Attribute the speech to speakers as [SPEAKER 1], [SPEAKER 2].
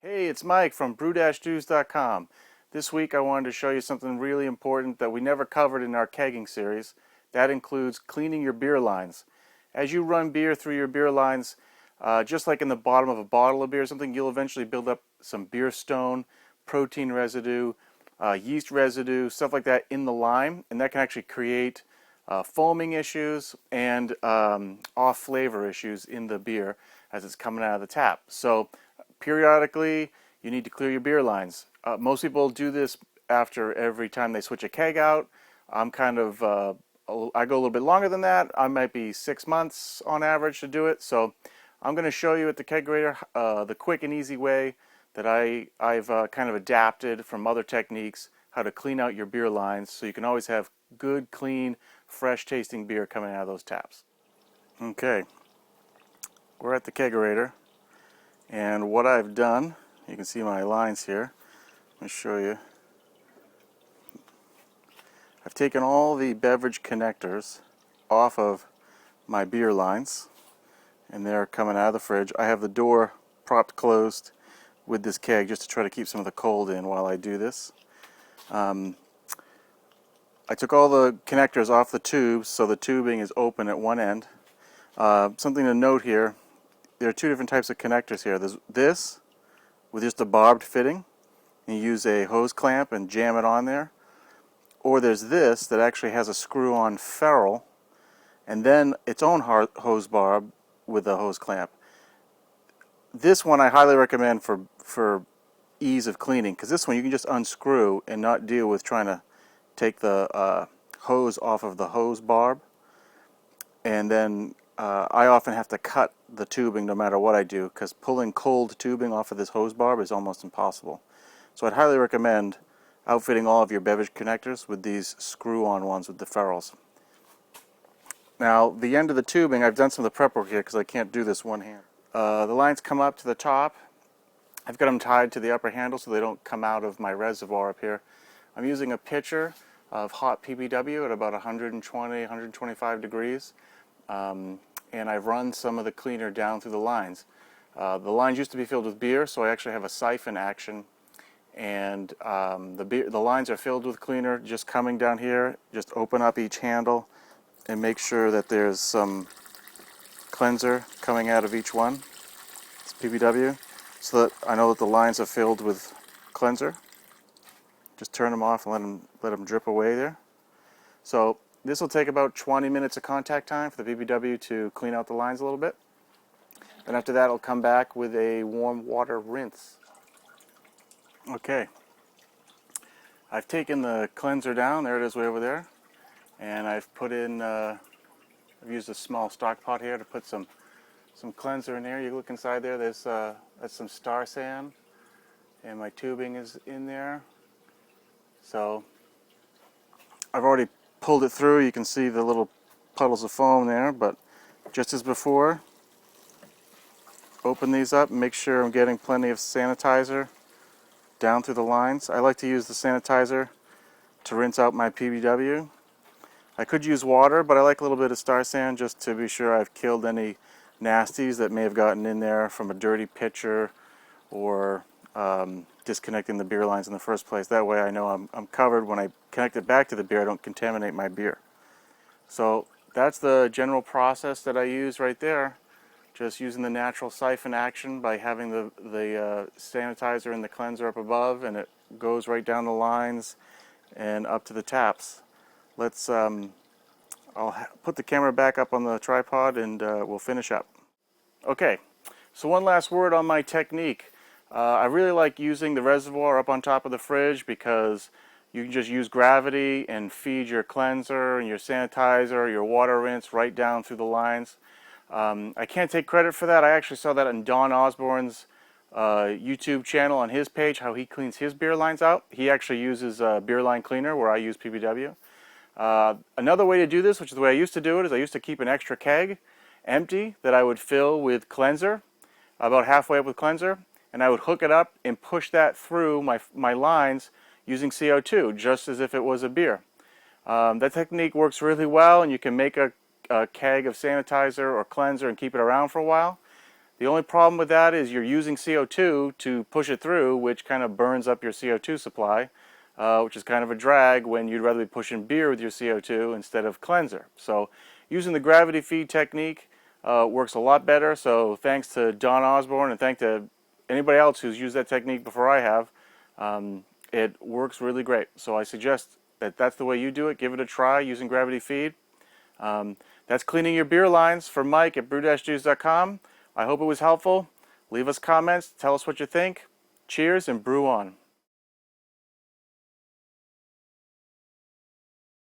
[SPEAKER 1] Hey, it's Mike from brew-dues.com. This week I wanted to show you something really important that we never covered in our kegging series. That includes cleaning your beer lines. As you run beer through your beer lines, just like in the bottom of a bottle of beer or something, you'll eventually build up some beer stone, protein residue, yeast residue, stuff like that in the lime, and that can actually create foaming issues and off flavor issues in the beer as it's coming out of the tap. So periodically you need to clear your beer lines. Most people do this after every time they switch a keg out. I'm kind of I go a little bit longer than that. I might be 6 months on average to do it. So I'm going to show you at the kegerator the quick and easy way that I've kind of adapted from other techniques how to clean out your beer lines so you can always have good, clean, fresh tasting beer coming out of those taps. Okay, we're at the kegerator, and what I've done, you can see my lines here. Let me show you. I've taken all the beverage connectors off of my beer lines, and they're coming out of the fridge. I have the door propped closed with this keg just to try to keep some of the cold in while I do this. I took all the connectors off the tubes, so the tubing is open at one end. Something to note here, there are two different types of connectors here. There's this with just a barbed fitting, and you use a hose clamp and jam it on there. Or there's this that actually has a screw-on ferrule and then its own hose barb with a hose clamp. This one I highly recommend for ease of cleaning, because this one you can just unscrew and not deal with trying to take the hose off of the hose barb. And then I often have to cut the tubing no matter what I do, because pulling cold tubing off of this hose barb is almost impossible. So I'd highly recommend outfitting all of your beverage connectors with these screw-on ones with the ferrules. Now, the end of the tubing, I've done some of the prep work here because I can't do this one hand. The lines come up to the top. I've got them tied to the upper handle so they don't come out of my reservoir up here. I'm using a pitcher of hot PBW at about 120, 125 degrees. And I've run some of the cleaner down through the lines. The lines used to be filled with beer, so I actually have a siphon action. And the lines are filled with cleaner. Just coming down here, just open up each handle and make sure that there's some cleanser coming out of each one. It's PBW, so that I know that the lines are filled with cleanser. Just turn them off and let them drip away there. So this will take about 20 minutes of contact time for the PBW to clean out the lines a little bit. And after that, I'll come back with a warm water rinse. Okay, I've taken the cleanser down, there it is way over there, and I've put in, I've used a small stock pot here to put some cleanser in there. You look inside there, that's some StarSan, and my tubing is in there. So I've already pulled it through, you can see the little puddles of foam there, but just as before, open these up and make sure I'm getting plenty of sanitizer down through the lines. I like to use the sanitizer to rinse out my PBW. I could use water, but I like a little bit of StarSan just to be sure I've killed any nasties that may have gotten in there from a dirty pitcher or disconnecting the beer lines in the first place. That way I know I'm covered. When I connect it back to the beer, I don't contaminate my beer. So that's the general process that I use right there. Just using the natural siphon action by having the sanitizer and the cleanser up above, and it goes right down the lines and up to the taps. Let's I'll put the camera back up on the tripod and we'll finish up. Okay, so one last word on my technique. I really like using the reservoir up on top of the fridge because you can just use gravity and feed your cleanser and your sanitizer, your water rinse right down through the lines. I can't take credit for that. I actually saw that on Don Osborne's YouTube channel on his page, how he cleans his beer lines out. He actually uses a beer line cleaner where I use PBW. Another way to do this, which is the way I used to do it, is I used to keep an extra keg empty that I would fill with cleanser, about halfway up with cleanser, and I would hook it up and push that through my lines using CO2, just as if it was a beer. That technique works really well, and you can make a keg of sanitizer or cleanser and keep it around for a while. The only problem with that is you're using CO2 to push it through, which kind of burns up your CO2 supply, which is kind of a drag when you'd rather be pushing beer with your CO2 instead of cleanser. So using the gravity feed technique works a lot better. So thanks to Don Osborne and thanks to anybody else who's used that technique before I have. It works really great. So I suggest that that's the way you do it. Give it a try using gravity feed. That's cleaning your beer lines for Mike at brew-juice.com. I hope it was helpful. Leave us comments. Tell us what you think. Cheers and brew on.